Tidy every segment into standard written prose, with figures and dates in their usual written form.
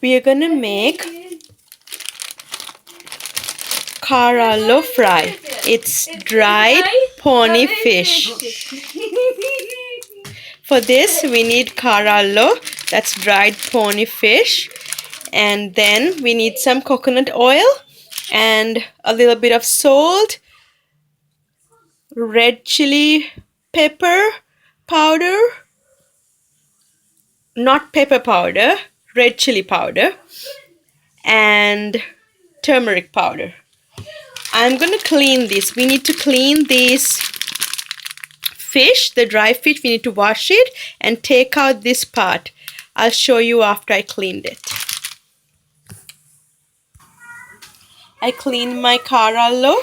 We are gonna make Karallo fry. It's dried pony fish. For this, we need Karallo, that's dried pony fish, and then we need some coconut oil and a little bit of salt, red chili pepper powder, not pepper powder, red chili powder, and turmeric powder. I'm gonna clean this. We need to clean this fish, the dry fish. We need to wash it and take out this part. I'll show you after I cleaned it. I cleaned my Karallo,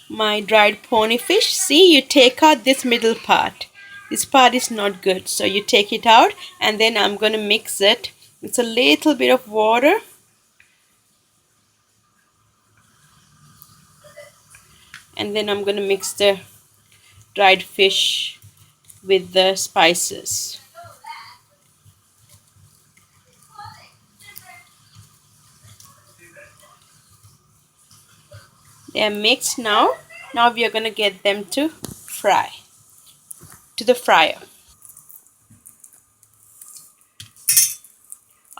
my dried pony fish. See, you take out this middle part. This part is not good, so you take it out, and then I'm gonna mix it. It's a little bit of water, and then I'm gonna mix the dried fish with the spices. They are mixed now. Now we are gonna get them to fry, to the fryer.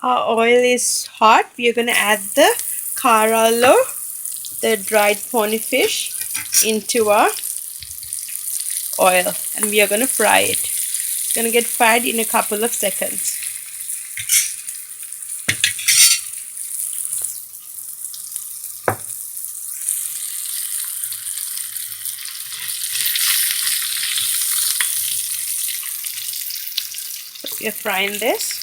Our oil is hot. We are gonna add the Karallo, the dried pony fish, into our oil, and we are gonna fry it. It's gonna get fried in a couple of seconds. So we are frying this.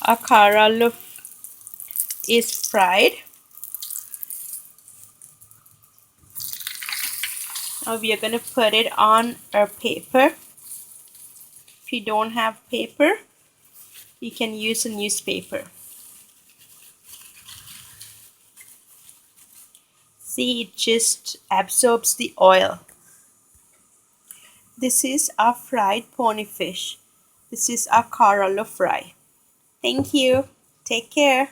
Our Karallo is fried. Now we are going to put it on our paper. If you don't have paper, you can use a newspaper. See, it just absorbs the oil. This is our fried pony fish. This is our Karallo fry. Thank you. Take care.